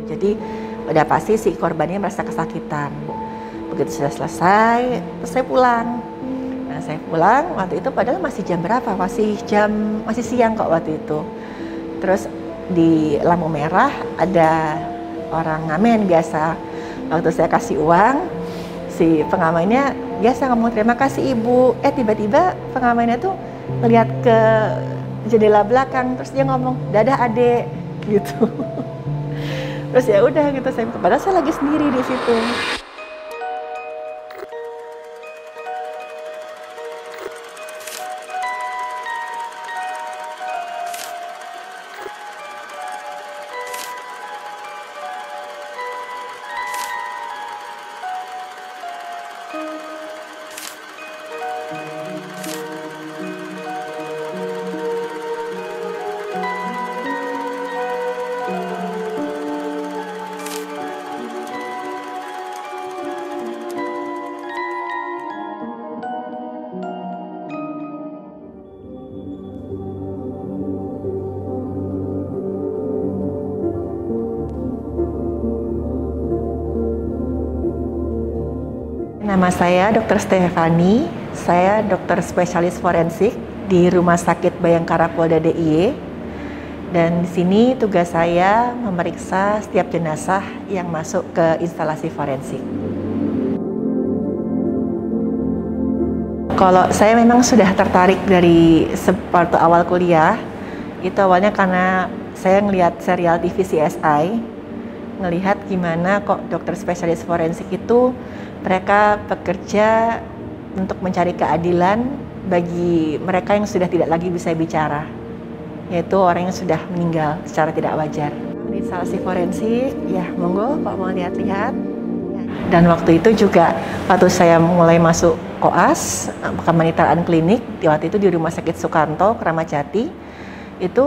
Jadi udah pasti si korbannya merasa kesakitan. Begitu sudah selesai, terus saya pulang. Nah, saya pulang waktu itu padahal masih jam berapa? Masih siang kok waktu itu. Terus di lampu merah ada orang ngamen biasa. Waktu saya kasih uang, si pengamennya biasa ngomong terima kasih ibu. Tiba-tiba pengamennya tuh melihat ke jendela belakang, terus dia ngomong dadah adek gitu. Terus ya udah gitu, padahal saya lagi sendiri di situ. Nama saya Dr. Stefani, saya dokter spesialis forensik di Rumah Sakit Bayangkara Polda DIY. Dan di sini tugas saya memeriksa setiap jenazah yang masuk ke instalasi forensik. Kalau saya memang sudah tertarik dari waktu awal kuliah, itu awalnya karena saya ngelihat serial TV CSI, ngelihat gimana kok dokter spesialis forensik itu mereka bekerja untuk mencari keadilan bagi mereka yang sudah tidak lagi bisa bicara, yaitu orang yang sudah meninggal secara tidak wajar. Di instalasi forensik, ya monggo Pak mau lihat-lihat. Dan waktu itu juga waktu saya mulai masuk koas, kemanitraan klinik, waktu itu di Rumah Sakit Sukanto, Kramat Jati, itu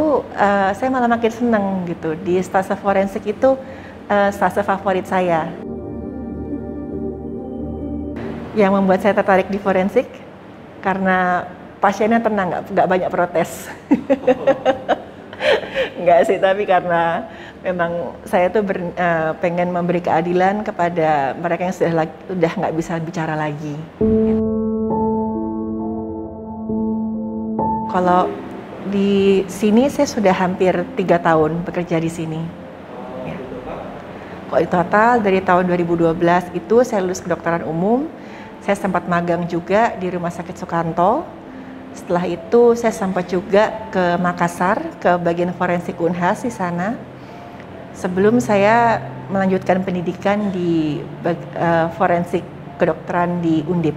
saya malah makin seneng gitu. Di stase forensik itu stase favorit saya. Yang membuat saya tertarik di forensik karena pasiennya tenang, nggak banyak protes. Nggak sih, tapi karena memang saya tuh pengen memberi keadilan kepada mereka yang sudah nggak bisa bicara lagi. Kalau di sini saya sudah hampir 3 tahun bekerja di sini. Ya. Kalau di total dari tahun 2012 itu saya lulus kedokteran umum. Saya sempat magang juga di Rumah Sakit Sukanto. Setelah itu saya sempat juga ke Makassar, ke bagian forensik Unhas di sana. Sebelum saya melanjutkan pendidikan di forensik kedokteran di Undip,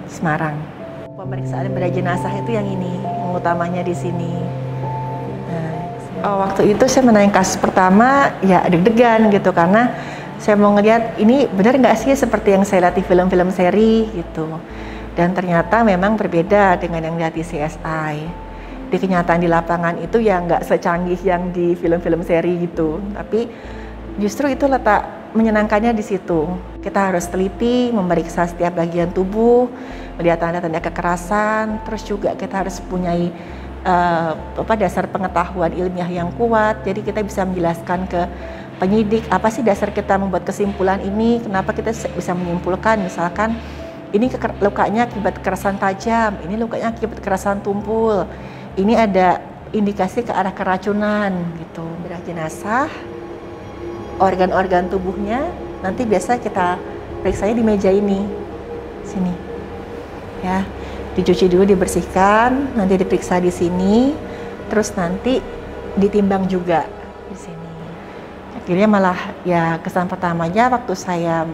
Semarang. Pemeriksaan pada jenazah itu yang ini, yang utamanya di sini. Nah, waktu itu saya menangani kasus pertama, ya deg-degan gitu karena saya mau ngeliat ini benar nggak sih seperti yang saya lihat di film-film seri gitu. Dan ternyata memang berbeda dengan yang lihat di CSI. Di kenyataan di lapangan itu ya nggak secanggih yang di film-film seri gitu. Tapi justru itu letak menyenangkannya di situ. Kita harus teliti, memeriksa setiap bagian tubuh, melihat tanda-tanda kekerasan, terus juga kita harus punyai dasar pengetahuan ilmiah yang kuat. Jadi kita bisa menjelaskan ke penyidik apa sih dasar kita membuat kesimpulan ini, kenapa kita bisa menyimpulkan misalkan ini lukanya akibat kekerasan tajam, ini lukanya akibat kekerasan tumpul, ini ada indikasi ke arah keracunan gitu. Bedah jenazah, organ-organ tubuhnya nanti biasa kita periksanya di meja ini, sini ya, dicuci dulu, dibersihkan, nanti diperiksa di sini, terus nanti ditimbang juga di sini. Akhirnya malah ya kesan pertamanya waktu saya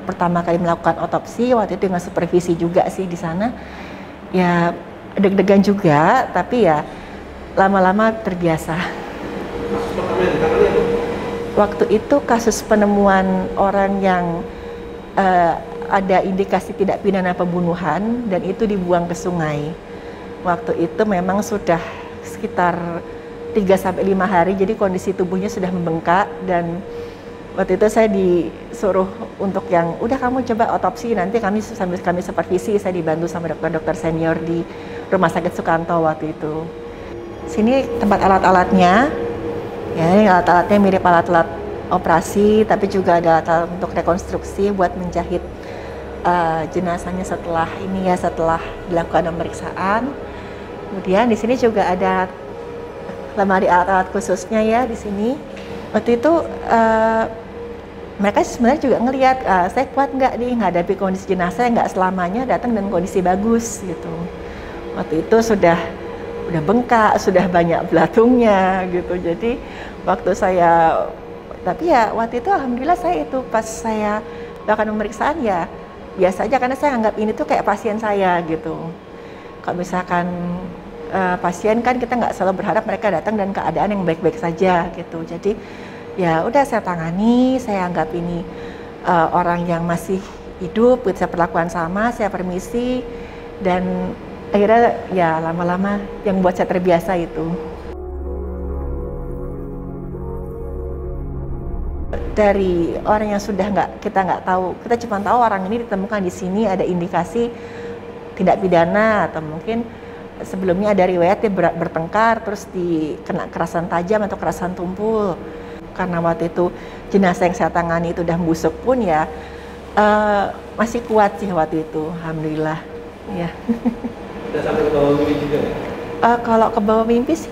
pertama kali melakukan otopsi, waktu itu dengan supervisi juga sih di sana, ya deg-degan juga, tapi ya lama-lama terbiasa. Waktu itu kasus penemuan orang yang ada indikasi tidak pidana pembunuhan dan itu dibuang ke sungai. Waktu itu memang sudah sekitar 3-5 hari, jadi kondisi tubuhnya sudah membengkak dan waktu itu saya disuruh untuk yang udah kamu coba otopsi, nanti sambil kami supervisi, saya dibantu sama dokter-dokter senior di Rumah Sakit Sukanto waktu itu. Sini tempat alat-alatnya, Ya, ini alat-alatnya mirip alat-alat operasi, tapi juga ada alat untuk rekonstruksi buat menjahit jenazahnya setelah ini ya, setelah dilakukan pemeriksaan. Kemudian di sini juga ada lemari alat-alat khususnya ya di sini. Waktu itu mereka sebenarnya juga ngelihat saya kuat nggak nih menghadapi kondisi jenazah yang nggak selamanya datang dengan kondisi bagus gitu. Waktu itu sudah bengkak, sudah banyak belatungnya gitu. Jadi waktu saya, tapi ya waktu itu alhamdulillah saya itu pas saya lakukan pemeriksaan ya biasa aja, karena saya anggap ini tuh kayak pasien saya gitu. Kalau misalkan pasien kan kita nggak selalu berharap mereka datang dan keadaan yang baik-baik saja gitu. Jadi ya udah saya tangani, saya anggap ini orang yang masih hidup, saya perlakuan sama, saya permisi, dan akhirnya ya lama-lama yang buat saya terbiasa itu. Dari orang yang sudah kita nggak tahu, kita cuma tahu orang ini ditemukan di sini ada indikasi tindak pidana atau mungkin sebelumnya ada riwayat dia bertengkar terus dikena kerasan tajam atau kerasan tumpul. Karena waktu itu jenazah yang saya tangani itu udah busuk pun ya masih kuat sih waktu itu, alhamdulillah. Ya. Udah sampai ke bawah mimpi juga ya? Kalau ke bawah mimpi sih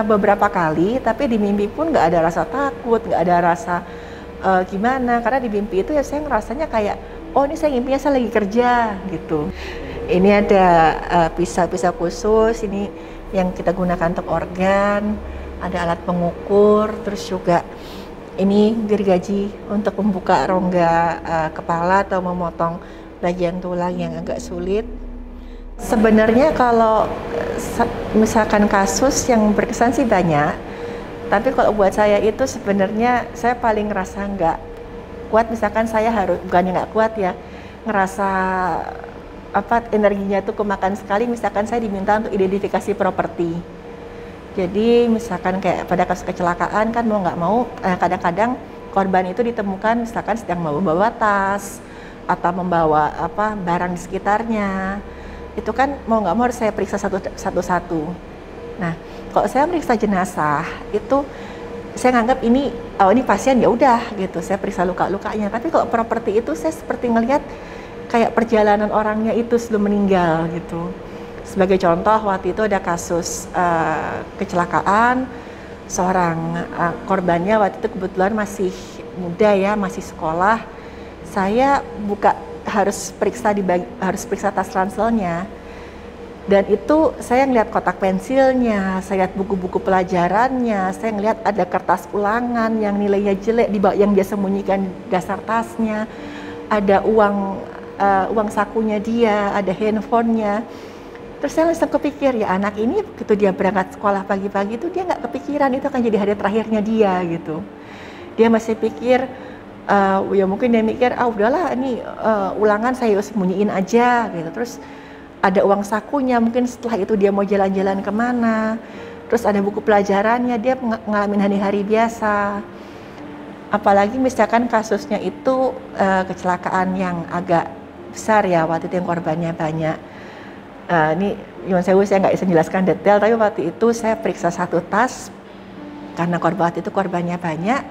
beberapa kali, tapi di mimpi pun nggak ada rasa takut, nggak ada rasa gimana, karena di mimpi itu ya saya ngerasanya kayak, oh ini saya mimpinya saya lagi kerja gitu. Ini ada pisau-pisau khusus, ini yang kita gunakan untuk organ, ada alat pengukur, terus juga ini gergaji untuk membuka rongga kepala atau memotong bagian tulang yang agak sulit. Sebenarnya kalau misalkan kasus yang berkesan sih banyak, tapi kalau buat saya itu sebenarnya saya paling ngerasa nggak kuat, misalkan saya harus, bukannya nggak kuat ya, ngerasa energinya tuh kemakan sekali, misalkan saya diminta untuk identifikasi properti. Jadi misalkan kayak pada kasus kecelakaan kan mau nggak mau kadang-kadang korban itu ditemukan misalkan sedang membawa tas atau membawa barang di sekitarnya. Itu kan mau nggak mau harus saya periksa satu-satu. Nah, kalau saya meriksa jenazah itu saya nganggap ini pasien ya udah gitu, saya periksa luka-lukanya. Tapi kalau properti itu saya seperti ngelihat kayak perjalanan orangnya itu sebelum meninggal gitu. Sebagai contoh waktu itu ada kasus kecelakaan seorang korbannya waktu itu kebetulan masih muda ya, masih sekolah. Saya harus periksa tas ranselnya, dan itu saya ngeliat kotak pensilnya, saya lihat buku-buku pelajarannya, saya ngeliat ada kertas ulangan yang nilainya jelek yang dia sembunyikan di dasar tasnya, ada uang sakunya dia, ada handphonenya. Terus saya langsung kepikir, ya anak ini begitu dia berangkat sekolah pagi-pagi itu dia nggak kepikiran itu akan jadi hari terakhirnya dia gitu. Dia masih pikir ya mungkin dia mikir udahlah ini ulangan saya sembunyiin aja gitu. Terus ada uang sakunya, mungkin setelah itu dia mau jalan-jalan kemana. Terus ada buku pelajarannya, dia ngalamin hari-hari biasa. Apalagi misalkan kasusnya itu kecelakaan yang agak besar ya, waktu itu yang korbannya banyak. Ini saya nggak bisa jelaskan detail, tapi waktu itu saya periksa satu tas karena waktu itu korbannya banyak.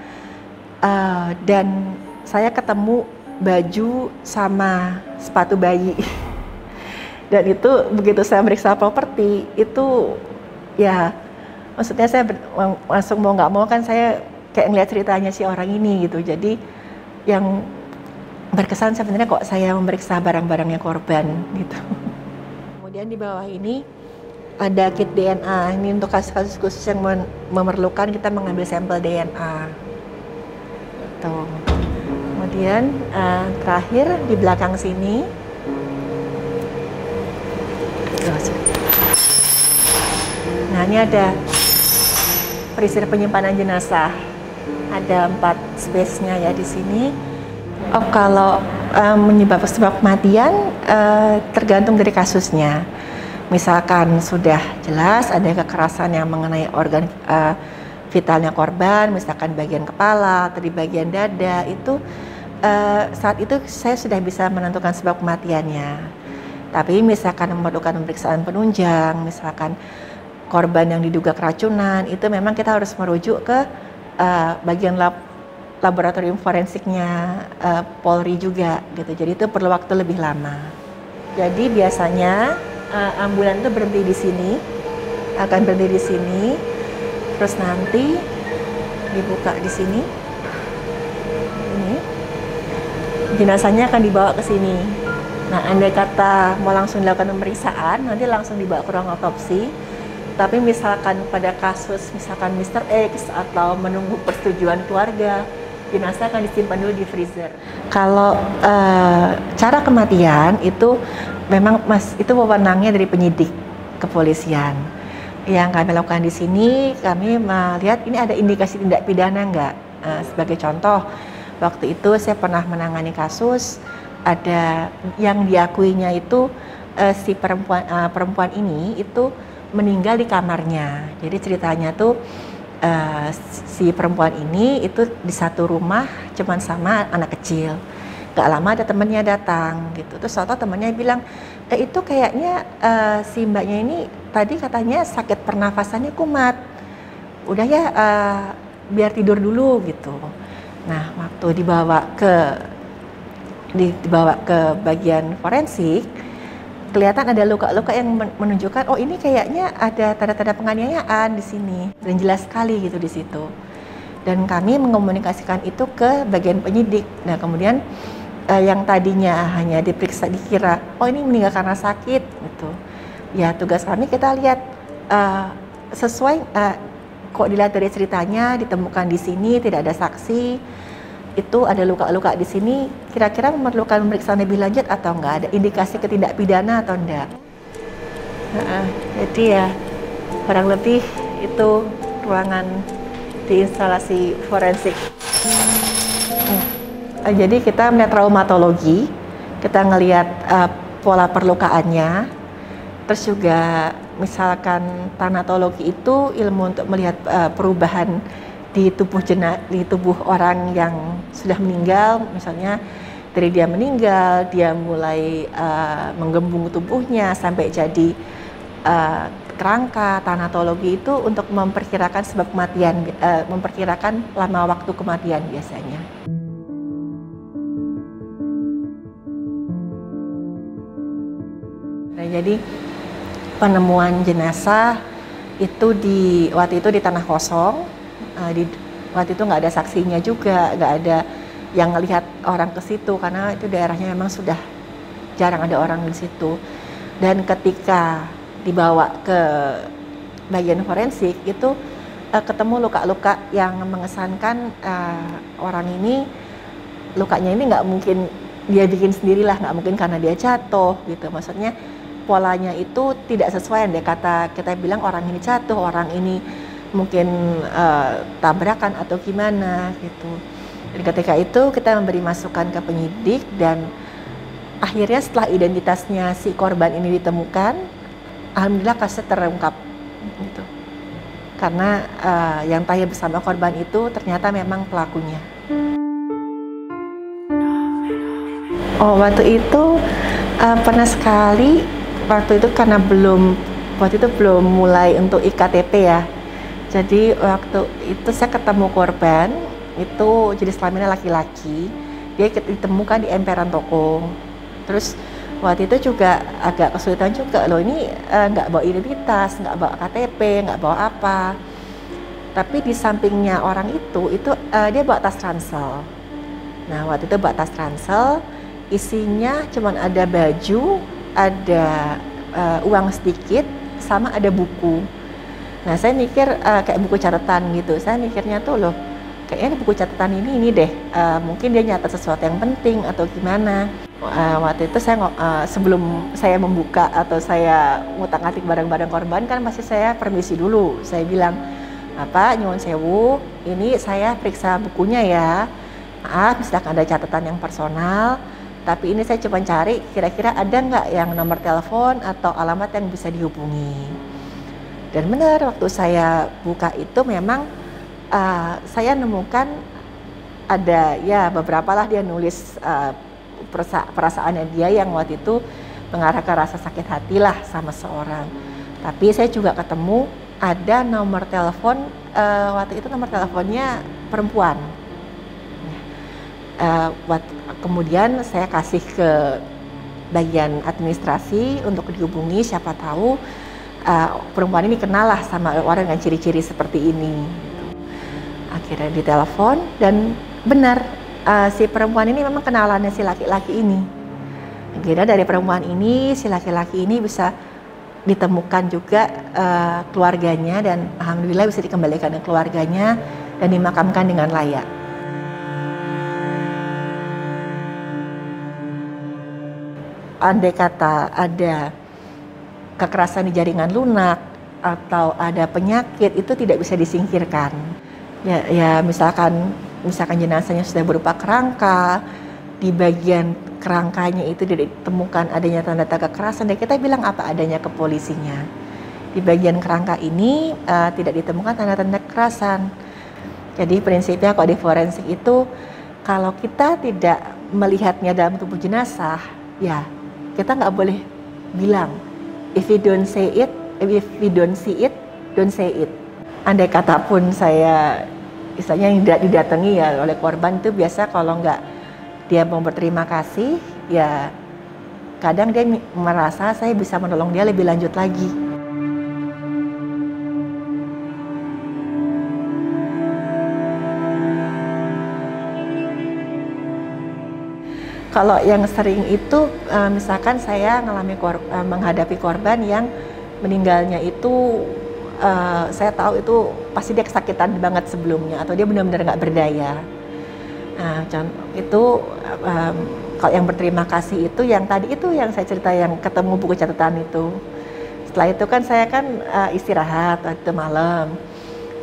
Dan saya ketemu baju sama sepatu bayi. Dan itu begitu saya meriksa properti itu ya, maksudnya saya langsung mau nggak mau kan saya kayak ngeliat ceritanya si orang ini gitu. Jadi yang berkesan sebenarnya kok saya memeriksa barang-barangnya korban gitu. Kemudian di bawah ini ada kit DNA. Ini untuk kasus-kasus khusus yang memerlukan kita mengambil sampel DNA. Tuh. Kemudian terakhir di belakang sini nah ini ada freezer penyimpanan jenazah, ada 4 space-nya ya di sini. Kalau sebab kematian tergantung dari kasusnya. Misalkan sudah jelas ada kekerasan yang mengenai organ vitalnya korban, misalkan bagian kepala atau di bagian dada, itu saat itu saya sudah bisa menentukan sebab kematiannya. Tapi misalkan memerlukan pemeriksaan penunjang, misalkan korban yang diduga keracunan, itu memang kita harus merujuk ke bagian laboratorium forensiknya Polri juga gitu. Jadi itu perlu waktu lebih lama. Jadi biasanya ambulan itu berhenti di sini, akan berhenti di sini, terus nanti dibuka di sini. Ini jenazahnya akan dibawa ke sini. Nah, andai kata mau langsung dilakukan pemeriksaan, nanti langsung dibawa ke ruang otopsi. Tapi misalkan pada kasus misalkan Mr. X atau menunggu persetujuan keluarga, jenazah akan disimpan dulu di freezer. Kalau cara kematian itu memang itu wewenangnya dari penyidik kepolisian. Yang kami lakukan di sini, kami melihat ini ada indikasi tindak pidana enggak. Sebagai contoh, waktu itu saya pernah menangani kasus ada yang diakuinya itu si perempuan ini itu meninggal di kamarnya. Jadi ceritanya tuh si perempuan ini itu di satu rumah cuman sama anak kecil. Gak lama ada temennya datang gitu. Terus soalnya temennya bilang, itu kayaknya si mbaknya ini tadi katanya sakit pernafasannya kumat. Udah ya biar tidur dulu gitu. Nah, waktu dibawa ke bagian forensik, kelihatan ada luka-luka yang menunjukkan, oh ini kayaknya ada tanda-tanda penganiayaan di sini, dan jelas sekali gitu di situ. Dan kami mengomunikasikan itu ke bagian penyidik. Nah, kemudian yang tadinya hanya diperiksa dikira, oh ini meninggal karena sakit gitu. Ya tugas kami kita lihat sesuai kok dilihat dari ceritanya ditemukan di sini tidak ada saksi. Itu ada luka-luka di sini, kira-kira memerlukan pemeriksaan lebih lanjut atau enggak, ada indikasi ketidakpidana atau enggak. Jadi ya kurang lebih itu ruangan di instalasi forensik. Jadi kita melihat traumatologi, kita ngelihat pola perlukaannya, terus juga misalkan tanatologi itu ilmu untuk melihat perubahan di tubuh orang yang sudah meninggal, misalnya dari dia meninggal, dia mulai menggembung tubuhnya sampai jadi kerangka. Tanatologi itu untuk memperkirakan sebab kematian, memperkirakan lama waktu kematian biasanya. Nah, jadi penemuan jenazah itu waktu itu di tanah kosong. Waktu itu nggak ada saksinya juga, nggak ada yang ngelihat orang ke situ karena itu daerahnya memang sudah jarang ada orang di situ. Dan ketika dibawa ke bagian forensik itu ketemu luka-luka yang mengesankan orang ini lukanya ini nggak mungkin dia bikin sendirilah, nggak mungkin karena dia jatuh gitu. Maksudnya polanya itu tidak sesuai, andai kata kita bilang orang ini jatuh, orang ini mungkin tabrakan atau gimana gitu. Dan ketika itu kita memberi masukan ke penyidik dan akhirnya setelah identitasnya si korban ini ditemukan, alhamdulillah kasusnya terungkap gitu. Karena yang tanya bersama korban itu ternyata memang pelakunya. Oh, waktu itu pernah sekali, waktu itu karena belum mulai untuk iktp ya. Jadi waktu itu saya ketemu korban, itu jenis kelaminnya laki-laki, dia ditemukan di emperan toko. Terus waktu itu juga agak kesulitan juga loh, ini nggak bawa identitas, nggak bawa KTP, nggak bawa apa. Tapi di sampingnya orang itu dia bawa tas ransel. Nah waktu itu bawa tas ransel, isinya cuman ada baju, ada uang sedikit, sama ada buku. Nah saya mikir kayak buku catatan gitu, saya mikirnya tuh loh kayaknya buku catatan ini deh, mungkin dia nyatet sesuatu yang penting atau gimana. Waktu itu saya sebelum saya membuka atau saya ngutak-ngatik barang-barang korban kan pasti saya permisi dulu, saya bilang, Pak nyuwun sewu, ini saya periksa bukunya ya, maaf misalkan ada catatan yang personal, tapi ini saya coba cari kira-kira ada nggak yang nomor telepon atau alamat yang bisa dihubungi. Dan benar waktu saya buka itu memang saya nemukan ada ya beberapa lah dia nulis perasaannya dia yang waktu itu mengarah ke rasa sakit hati lah sama seorang. Tapi saya juga ketemu ada nomor telepon, waktu itu nomor teleponnya perempuan. Kemudian saya kasih ke bagian administrasi untuk dihubungi, siapa tahu perempuan ini kenal lah sama orang dengan ciri-ciri seperti ini. Akhirnya ditelepon dan benar si perempuan ini memang kenalannya si laki-laki ini. Akhirnya dari perempuan ini si laki-laki ini bisa ditemukan juga keluarganya dan alhamdulillah bisa dikembalikan ke keluarganya dan dimakamkan dengan layak. Andai kata ada kekerasan di jaringan lunak atau ada penyakit, itu tidak bisa disingkirkan. Ya misalkan jenazahnya sudah berupa kerangka, di bagian kerangkanya itu ditemukan adanya tanda-tanda kekerasan, dan kita bilang apa adanya ke polisinya. Di bagian kerangka ini tidak ditemukan tanda-tanda kekerasan. Jadi prinsipnya kalau di forensik itu, kalau kita tidak melihatnya dalam tubuh jenazah, ya kita nggak boleh bilang. If you don't see it, don't say it. Andai kata pun saya istilahnya yang didatangi ya oleh korban itu biasa kalau nggak dia mau berterima kasih, ya kadang dia merasa saya bisa menolong dia lebih lanjut lagi. Kalau yang sering itu misalkan saya menghadapi korban yang meninggalnya itu saya tahu itu pasti dia kesakitan banget sebelumnya atau dia benar-benar nggak berdaya. Nah, contoh itu kalau yang berterima kasih itu yang tadi itu yang saya cerita yang ketemu buku catatan itu. Setelah itu kan saya istirahat waktu malam,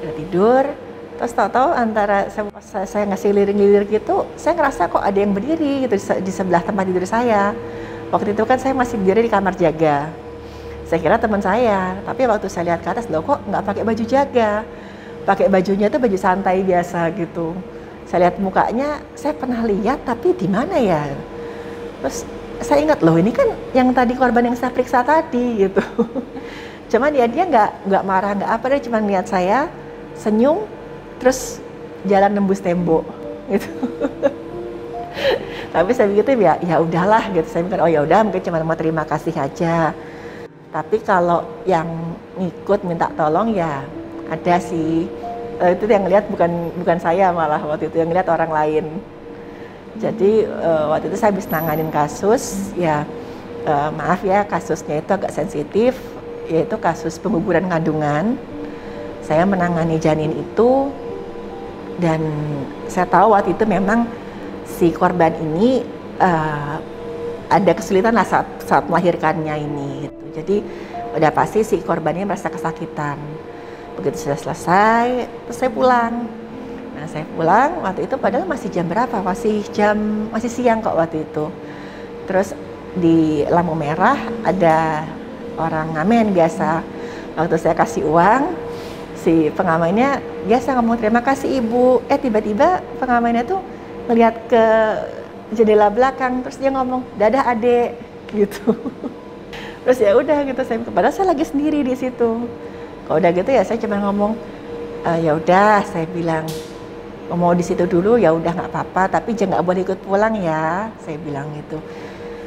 udah tidur. Terus tahu-tahu antara saya ngasih lirik-lirik gitu, saya ngerasa kok ada yang berdiri gitu di sebelah tempat tidur saya. Waktu itu kan saya masih berdiri di kamar jaga. Saya kira teman saya, tapi waktu saya lihat ke atas, loh kok nggak pakai baju jaga, pakai bajunya itu baju santai biasa gitu. Saya lihat mukanya, saya pernah lihat tapi di mana ya? Terus saya ingat loh ini kan yang tadi korban yang saya periksa tadi gitu. Cuman dia nggak marah nggak apa, dia cuma lihat saya senyum. Terus jalan nembus tembok gitu. Tapi saya begitu ya udahlah gitu. Saya mikir oh ya udah mungkin cuma mau terima kasih aja. Tapi kalau yang ngikut minta tolong ya ada sih. Itu yang lihat bukan saya malah waktu itu yang lihat orang lain. Jadi waktu itu saya habis nanganin kasus ya maaf ya kasusnya itu agak sensitif, yaitu kasus pengguguran kandungan. Saya menangani janin itu. Dan saya tahu waktu itu memang si korban ini ada kesulitan lah saat melahirkannya ini. Gitu. Jadi udah pasti si korbannya merasa kesakitan. Begitu sudah selesai, terus saya pulang. Nah saya pulang waktu itu padahal masih jam berapa? Masih siang kok waktu itu. Terus di lampu merah ada orang ngamen biasa. Waktu saya kasih uang, si pengamennya biasa ngomong terima kasih ibu, tiba-tiba pengamennya tuh ngelihat ke jendela belakang, terus dia ngomong dadah adek gitu. Terus ya udah gitu, padahal saya lagi sendiri di situ. Kalau udah gitu ya saya cuma ngomong ya udah, saya bilang mau di situ dulu ya udah nggak apa-apa, tapi jangan nggak boleh ikut pulang ya, saya bilang gitu.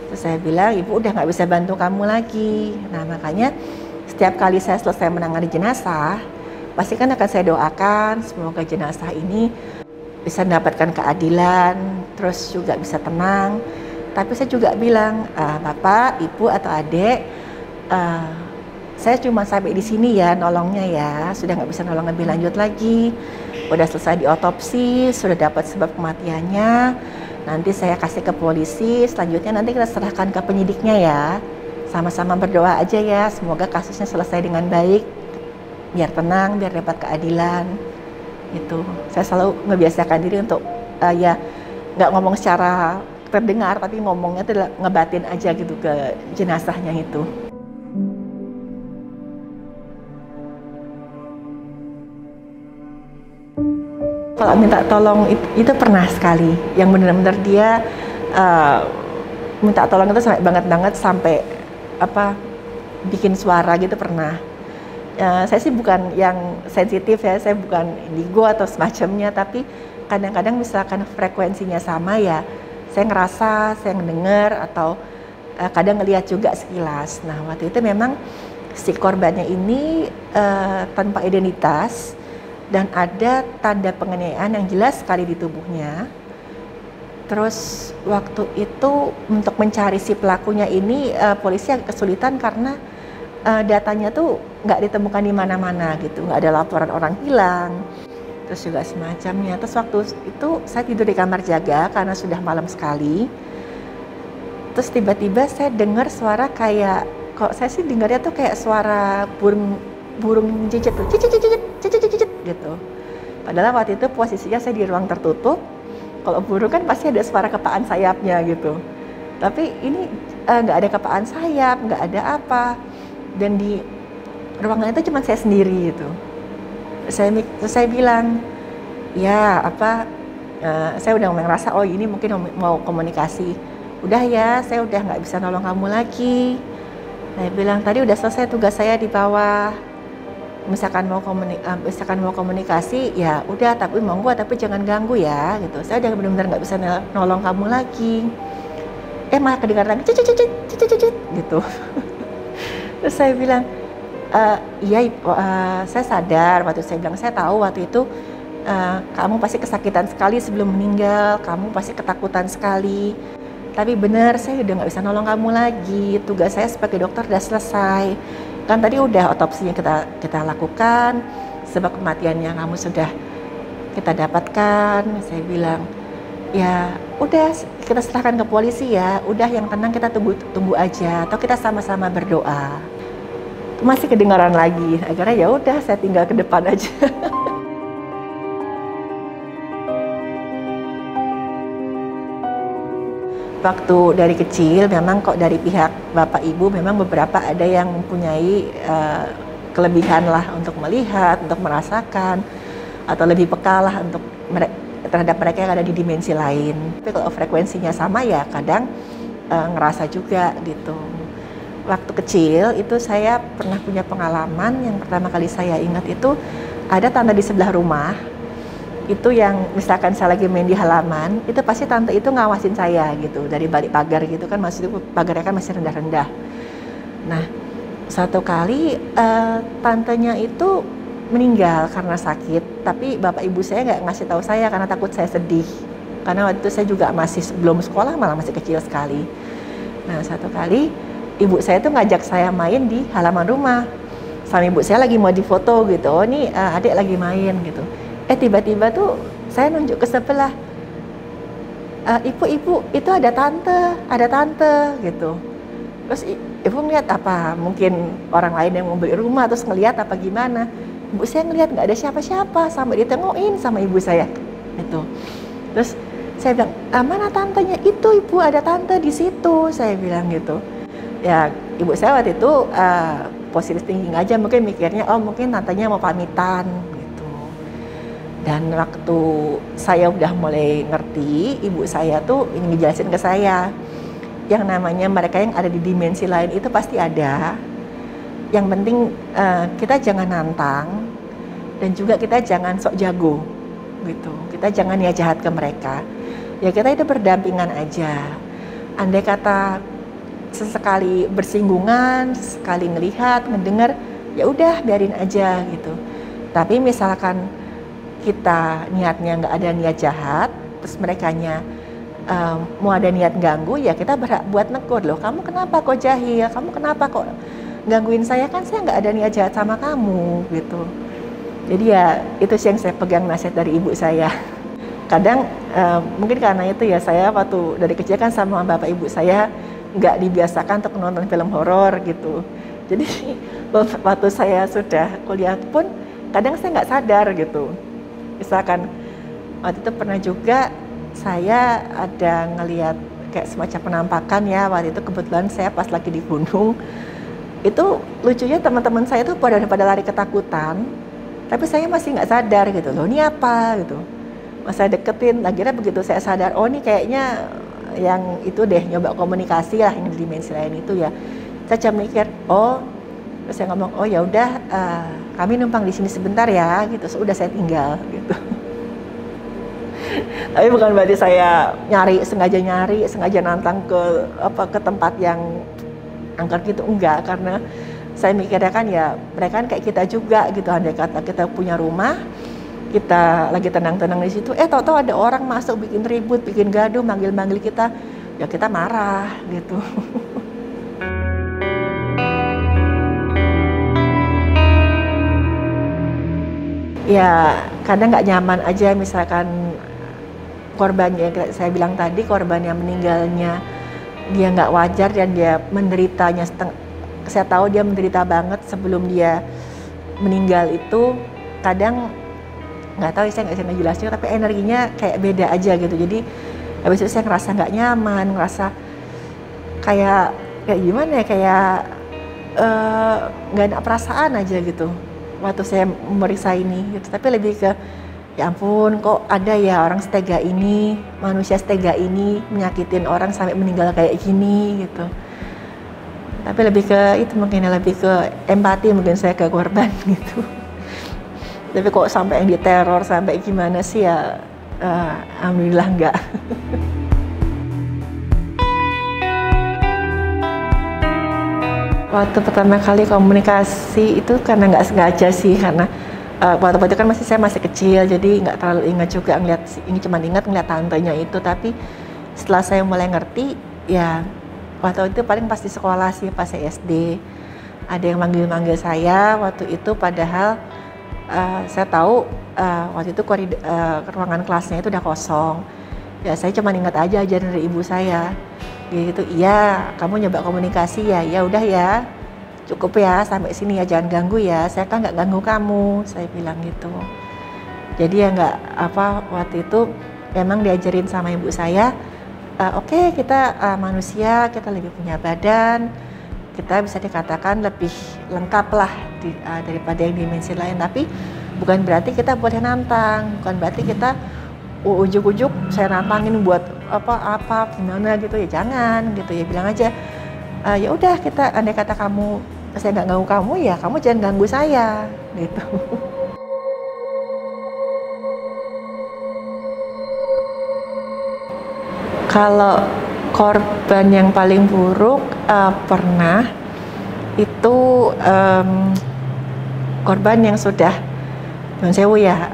Terus saya bilang ibu udah nggak bisa bantu kamu lagi. Nah makanya setiap kali saya selesai menangani jenazah, pasti kan akan saya doakan semoga jenazah ini bisa mendapatkan keadilan, terus juga bisa tenang. Tapi saya juga bilang, Bapak, Ibu atau Adik, saya cuma sampai di sini ya nolongnya ya, sudah nggak bisa nolong lebih lanjut lagi. Udah selesai diotopsi, sudah dapat sebab kematiannya. Nanti saya kasih ke polisi, selanjutnya nanti kita serahkan ke penyidiknya ya. Sama-sama berdoa aja ya, semoga kasusnya selesai dengan baik. Biar tenang, biar dapat keadilan gitu. Saya selalu ngebiasakan diri untuk ya nggak ngomong secara terdengar, tapi ngomongnya tuh ngebatin aja gitu ke jenazahnya itu. Kalau minta tolong itu pernah sekali, yang benar-benar dia minta tolong itu sampai banget sampai bikin suara gitu pernah. Saya sih bukan yang sensitif ya, saya bukan indigo atau semacamnya, tapi kadang-kadang misalkan frekuensinya sama ya, saya ngerasa, saya mendengar atau kadang ngelihat juga sekilas. Nah waktu itu memang si korbannya ini tanpa identitas dan ada tanda penganiayaan yang jelas sekali di tubuhnya. Terus waktu itu untuk mencari si pelakunya ini polisi agak kesulitan karena datanya tuh nggak ditemukan di mana-mana gitu, nggak ada laporan orang hilang, terus juga semacamnya. Terus waktu itu saya tidur di kamar jaga karena sudah malam sekali. Terus tiba-tiba saya dengar suara kayak, kok saya sih dengarnya tuh kayak suara burung cicit tuh, cicit gitu. Padahal waktu itu posisinya saya di ruang tertutup. Kalau burung kan pasti ada suara kepaan sayapnya gitu. Tapi ini nggak ada kepaan sayap, nggak ada apa. Dan di ruangan itu cuma saya sendiri gitu. Saya bilang, ya apa, saya udah ngerasa oh ini mungkin mau komunikasi. Udah ya, saya udah nggak bisa nolong kamu lagi. Saya bilang tadi udah selesai tugas saya di bawah. Misalkan mau komunikasi, ya udah, tapi monggo, tapi jangan ganggu ya gitu. Saya udah benar-benar nggak bisa nolong kamu lagi. Malah kedengaran lagi cicit gitu. Terus saya bilang, iya, saya sadar. Waktu saya bilang, saya tahu waktu itu kamu pasti kesakitan sekali sebelum meninggal, kamu pasti ketakutan sekali. Tapi benar, saya udah nggak bisa nolong kamu lagi. Tugas saya sebagai dokter udah selesai. Kan tadi udah otopsinya kita lakukan, sebab kematiannya kamu sudah kita dapatkan. Saya bilang, ya udah kita serahkan ke polisi ya. Udah yang tenang, kita tunggu aja. Atau kita sama-sama berdoa. Masih kedengaran lagi. Akhirnya ya udah, saya tinggal ke depan aja. Waktu dari kecil memang kok dari pihak bapak ibu memang beberapa ada yang mempunyai kelebihan lah untuk melihat, untuk merasakan, atau lebih peka lah untuk terhadap mereka yang ada di dimensi lain. Tapi kalau frekuensinya sama ya kadang ngerasa juga gitu. Waktu kecil itu saya pernah punya pengalaman yang pertama kali saya ingat itu ada tante di sebelah rumah. Itu yang misalkan saya lagi main di halaman, itu pasti tante itu ngawasin saya gitu dari balik pagar gitu kan, maksudnya pagarnya kan masih rendah-rendah. Nah, satu kali tantenya itu meninggal karena sakit, tapi bapak ibu saya nggak ngasih tahu saya karena takut saya sedih. Karena waktu itu saya juga masih belum sekolah, malah masih kecil sekali. Nah, satu kali ibu saya tuh ngajak saya main di halaman rumah. Sama ibu saya lagi mau difoto gitu, oh nih adik lagi main gitu. Tiba-tiba tuh saya nunjuk ke sebelah, ibu itu ada tante gitu. Terus ibu ngeliat apa, mungkin orang lain yang mau beli rumah terus ngeliat apa gimana. Ibu saya ngeliat nggak ada siapa-siapa, sampai ditengokin sama ibu saya gitu. Terus saya bilang, mana tantenya? Itu ibu, ada tante di situ, saya bilang gitu. Ya ibu saya waktu itu positive thinking aja, mungkin mikirnya oh mungkin tantenya mau pamitan. Dan waktu saya udah mulai ngerti, ibu saya tuh ingin ngejelasin ke saya, yang namanya mereka yang ada di dimensi lain itu pasti ada. Yang penting kita jangan nantang, dan juga kita jangan sok jago, gitu. Kita jangan niat jahat ke mereka. Ya kita itu berdampingan aja. Andai kata sesekali bersinggungan, sekali ngelihat, ngedengar, ya udah biarin aja gitu. Tapi misalkan kita niatnya nggak ada niat jahat, terus merekanya mau ada niat ganggu, ya kita berhak buat negur loh. Kamu kenapa kok jahil? Kamu kenapa kok gangguin saya? Kan saya nggak ada niat jahat sama kamu gitu. Jadi ya itu sih yang saya pegang nasihat dari ibu saya. Kadang mungkin karena itu ya saya waktu dari kecil kan sama bapak ibu saya nggak dibiasakan untuk nonton film horor gitu. Jadi waktu saya sudah kuliah pun kadang saya nggak sadar gitu. Misalkan waktu itu pernah juga saya ada ngelihat kayak semacam penampakan ya, waktu itu kebetulan saya pas lagi di gunung. Itu lucunya teman-teman saya tuh pada lari ketakutan, tapi saya masih nggak sadar gitu loh, ini apa gitu. Mas saya deketin, akhirnya begitu saya sadar, oh ini kayaknya yang itu deh, nyoba komunikasi lah yang di dimensi lain itu ya. Saya cuma mikir, oh, terus saya ngomong, oh ya udah, kami numpang di sini sebentar ya, gitu. Sudah saya tinggal, gitu. Tapi bukan berarti saya sengaja nantang ke tempat yang angker gitu, enggak, karena saya mikirnya kan ya mereka kan kayak kita juga gitu, andai kata kita punya rumah, kita lagi tenang-tenang di situ, tahu-tahu ada orang masuk bikin ribut, bikin gaduh, manggil-manggil kita, ya kita marah gitu. Ya kadang nggak nyaman aja, misalkan korbannya, saya bilang tadi, korban yang meninggalnya dia nggak wajar dan dia menderitanya saya tahu dia menderita banget sebelum dia meninggal itu, kadang nggak tahu, saya nggak bisa ngejelasin, tapi energinya kayak beda aja gitu. Jadi habis itu saya ngerasa nggak nyaman, ngerasa kayak gimana ya, kayak nggak ada perasaan aja gitu waktu saya memeriksa ini gitu. Tapi lebih ke ya ampun, kok ada ya orang setega ini, manusia setega ini menyakitin orang sampai meninggal kayak gini gitu. Tapi lebih ke itu, mungkin lebih ke empati mungkin saya ke korban gitu. Tapi kok sampai yang diteror sampai gimana sih ya, alhamdulillah enggak. Waktu pertama kali komunikasi itu karena nggak sengaja sih, karena waktu itu kan saya masih kecil, jadi nggak terlalu ingat juga ngeliat, ini cuma ingat ngeliat tantenya itu. Tapi setelah saya mulai ngerti, ya waktu itu paling pas di sekolah sih, pas saya SD, ada yang manggil-manggil saya waktu itu, padahal saya tahu waktu itu ruangan kelasnya itu udah kosong. Ya saya cuma ingat aja dari ibu saya, gitu, iya kamu nyoba komunikasi ya, ya udah ya, cukup ya sampai sini ya, jangan ganggu ya, saya kan nggak ganggu kamu, saya bilang gitu. Jadi ya nggak waktu itu memang diajarin sama ibu saya, oke, kita manusia, kita lebih punya badan, kita bisa dikatakan lebih lengkap lah daripada yang dimensi lain. Tapi bukan berarti kita boleh nantang, bukan berarti kita ujuk-ujuk saya nantangin buat apa gimana gitu ya, jangan gitu ya, bilang aja ya udah, kita andai kata kamu, saya nggak ganggu kamu ya, kamu jangan ganggu saya gitu. Kalau korban yang paling buruk pernah itu korban yang sudah sewu ya,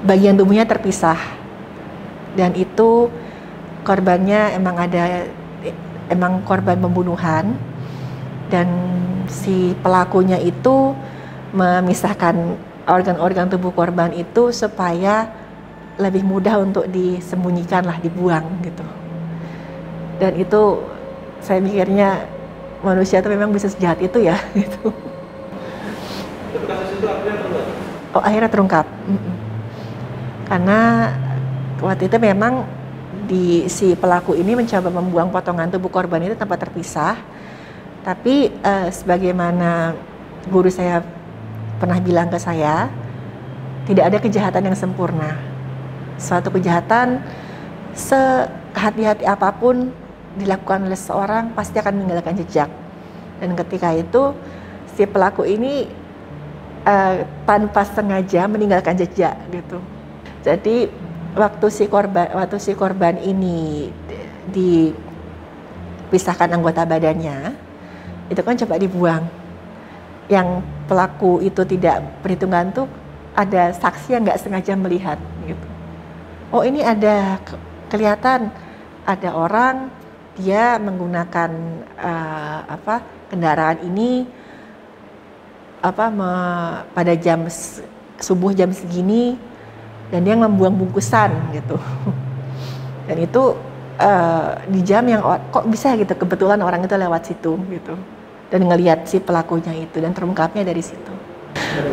bagian tubuhnya terpisah, dan itu korbannya emang korban pembunuhan, dan si pelakunya itu memisahkan organ-organ tubuh korban itu supaya lebih mudah untuk disembunyikan lah, dibuang gitu. Dan itu saya mikirnya manusia itu memang bisa sejahat itu ya gitu. Tapi kasus itu akhirnya terungkap? Oh, akhirnya terungkap. Karena waktu itu memang si pelaku ini mencoba membuang potongan tubuh korban itu tanpa terpisah. Tapi sebagaimana guru saya pernah bilang ke saya, tidak ada kejahatan yang sempurna. Suatu kejahatan sehati-hati apapun dilakukan oleh seseorang pasti akan meninggalkan jejak. Dan ketika itu si pelaku ini tanpa sengaja meninggalkan jejak gitu. Jadi waktu si korban ini dipisahkan anggota badannya, itu kan coba dibuang. Yang pelaku itu tidak perhitungan tuh, ada saksi yang nggak sengaja melihat gitu. Oh, ini ada kelihatan ada orang, dia menggunakan kendaraan ini pada jam subuh jam segini, dan dia membuang bungkusan gitu. Dan itu di jam yang kok bisa gitu, kebetulan orang itu lewat situ gitu, dan ngelihat si pelakunya itu, dan terungkapnya dari situ.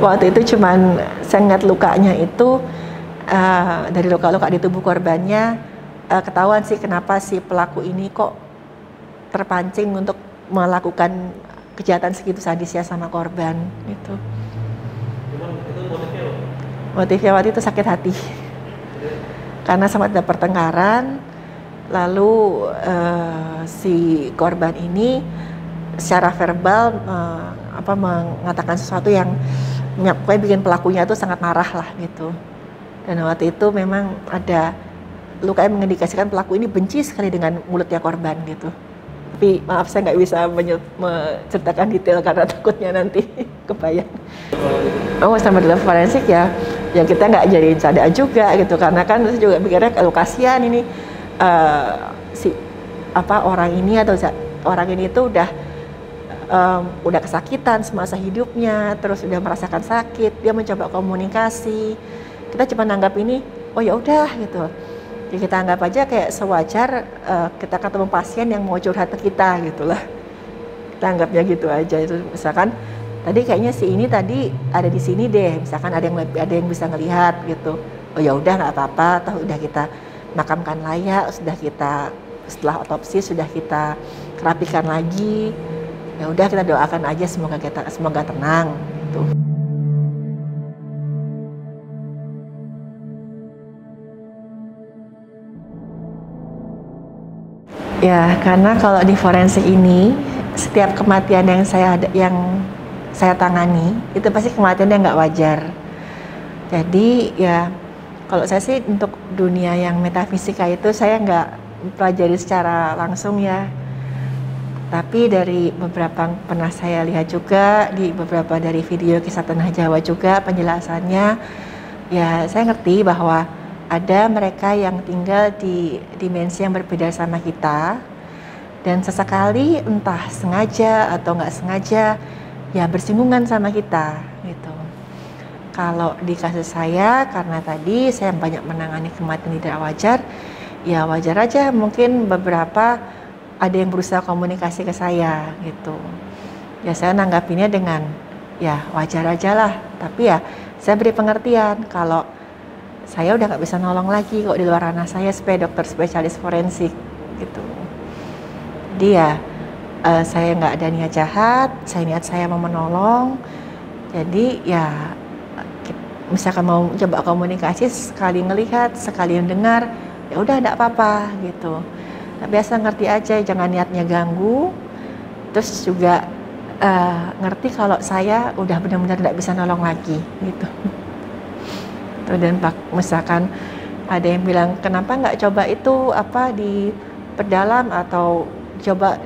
Waktu itu cuman saya ngeliat lukanya itu, dari luka-luka di tubuh korbannya ketahuan sih kenapa si pelaku ini kok terpancing untuk melakukan kejahatan segitu sadisnya sama korban gitu. Itu motifnya apa? Motifnya waktu itu sakit hati, karena sempat ada pertengkaran, lalu si korban ini secara verbal mengatakan sesuatu yang pokoknya bikin pelakunya itu sangat marah lah gitu. Dan waktu itu memang ada luka yang mengindikasikan pelaku ini benci sekali dengan mulutnya korban gitu. Tapi maaf saya nggak bisa menceritakan detail karena takutnya nanti kebayang. Oh sama dalam forensik ya kita nggak jadiin cadaan juga gitu, karena kan saya juga mikirnya kalau kasihan ini orang ini atau orang ini itu udah kesakitan semasa hidupnya, terus udah merasakan sakit, dia mencoba komunikasi, kita cuma nanggap ini oh ya udah gitu. Jadi kita anggap aja kayak sewajar kita ketemu pasien yang mau curhat ke kita gitulah. Kita anggapnya gitu aja. Itu misalkan tadi kayaknya si ini tadi ada di sini deh, misalkan ada yang bisa ngelihat gitu. Oh ya udah nggak apa-apa, toh udah kita makamkan layak, setelah otopsi sudah kita rapikan lagi. Ya udah kita doakan aja semoga tenang gitu. Ya, karena kalau di forensik ini setiap kematian yang saya tangani itu pasti kematian yang nggak wajar. Jadi ya kalau saya sih untuk dunia yang metafisika itu saya nggak pelajari secara langsung ya. Tapi dari beberapa pernah saya lihat juga di beberapa dari video kisah tanah Jawa juga penjelasannya, ya saya ngerti bahwa ada mereka yang tinggal di dimensi yang berbeda sama kita, dan sesekali entah sengaja atau nggak sengaja ya bersinggungan sama kita gitu. Kalau di kasus saya, karena tadi saya banyak menangani kematian tidak wajar, ya wajar aja mungkin beberapa ada yang berusaha komunikasi ke saya gitu. Ya saya nanggapinnya dengan ya wajar aja lah, tapi ya saya beri pengertian kalau saya udah nggak bisa nolong lagi kok di luar ranah saya sebagai dokter spesialis forensik gitu. Jadi ya saya nggak ada niat jahat, niat saya mau menolong. Jadi ya misalkan mau coba komunikasi, sekali ngelihat, sekali mendengar, ya udah nggak apa-apa gitu. Tapi biasa ngerti aja, jangan niatnya ganggu. Terus juga ngerti kalau saya udah benar-benar nggak bisa nolong lagi gitu. Dan misalkan ada yang bilang kenapa nggak coba itu diperdalam atau coba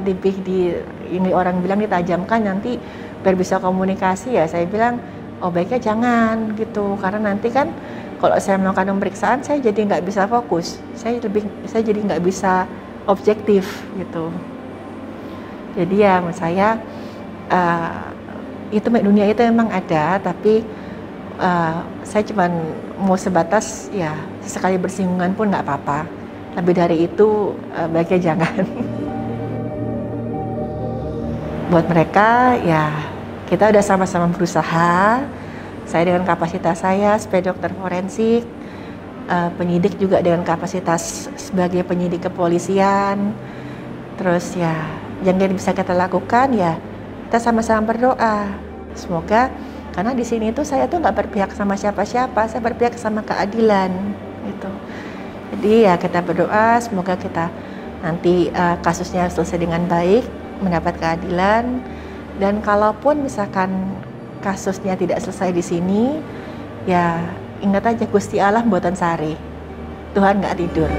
ini orang bilang ditajamkan nanti biar bisa komunikasi, ya saya bilang oh baiknya jangan gitu, karena nanti kan kalau saya melakukan pemeriksaan saya jadi nggak bisa fokus, saya jadi nggak bisa objektif gitu. Jadi ya menurut saya itu dunia itu memang ada, tapi saya cuma mau sebatas ya sekali bersinggungan pun nggak apa-apa. Lebih dari itu baiknya jangan. Buat mereka ya kita udah sama-sama berusaha. Saya dengan kapasitas saya sebagai dokter forensik, penyidik juga dengan kapasitas sebagai penyidik kepolisian. Terus ya yang bisa kita lakukan ya kita sama-sama berdoa. Semoga karena di sini tuh saya tuh nggak berpihak sama siapa-siapa, saya berpihak sama keadilan gitu. Jadi ya kita berdoa semoga kita nanti kasusnya selesai dengan baik, mendapat keadilan. Dan kalaupun misalkan kasusnya tidak selesai di sini, ya ingat aja Gusti Allah mboten sari, Tuhan nggak tidur.